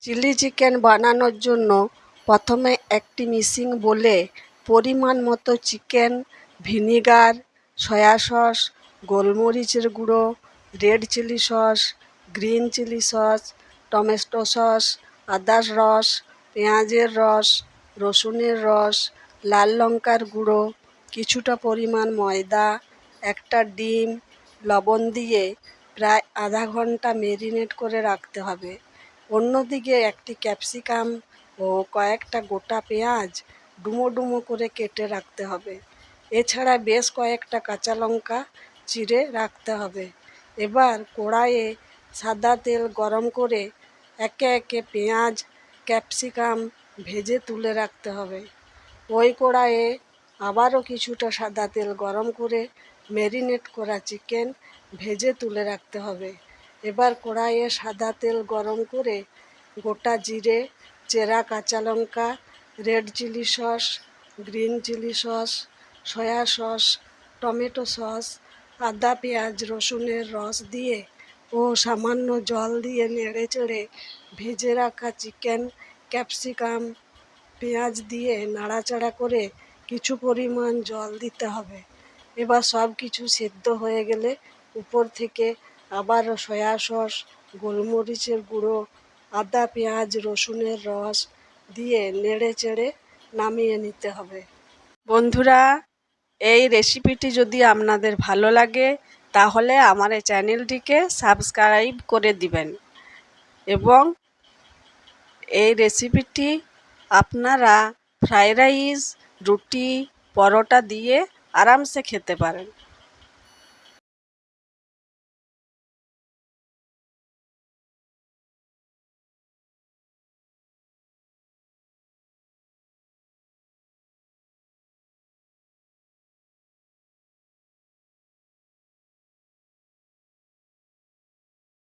Chilli chicken বানানোর জন্য প্রথমে একটি মিক্সিং বোলে পরিমাণ মতো চিকেন, ভিনিগার, সয়া সস, গোলমরিচের গুঁড়ো, red chilli sauce, green chilli sauce, tomato sauce, আদার রস, পেঁয়াজের রস, রসুনের রস, লাল লঙ্কার গুঁড়ো, কিছুটা পরিমাণ ময়দা, একটা ডিম, লবণ দিয়ে প্রায় আধা ঘন্টা ম্যারিনেট করে রাখতে হবে। অন্যদিকে একটি ক্যাপসিকাম ও কয়েকটা গোটা পেঁয়াজ ডুমো ডুমো করে কেটে রাখতে হবে। এছাড়া বেশ কয়েকটা কাঁচা লঙ্কা চিড়ে রাখতে হবে। এবার কড়াইয়ে সাদা তেল গরম করে একে একে পেঁয়াজ, ক্যাপসিকাম ভেজে তুলে রাখতে হবে। ওই কড়াইয়ে আবারও কিছুটা সাদা তেল গরম করে ম্যারিনেট করা চিকেন ভেজে তুলে রাখতে হবে। এবার কড়াইয়ে সাদা তেল গরম করে গোটা জিরে, চেরা কাঁচা লঙ্কা, red chilli sauce, green chilli sauce, soya sauce, tomato sauce, আদা পেঁয়াজ রসুনের রস দিয়ে ও সামান্য জল দিয়ে নেড়ে চেড়ে ভেজে রাখা চিকেন, ক্যাপসিকাম, পেঁয়াজ দিয়ে নাড়াচাড়া করে কিছু পরিমাণ জল দিতে হবে। এবার সব কিছু সেদ্ধ হয়ে গেলে উপর থেকে আবারও সয়া সস, গোলমরিচের গুঁড়ো, আদা পেঁয়াজ রসুনের রস দিয়ে নেড়ে চেড়ে নামিয়ে নিতে হবে। বন্ধুরা, এই রেসিপিটি যদি আপনাদের ভালো লাগে তাহলে আমার এই চ্যানেলটিকে সাবস্ক্রাইব করে দিবেন এবং এই রেসিপিটি আপনারা ফ্রাইড রাইস, রুটি, পরোটা দিয়ে আরামসে খেতে পারেন।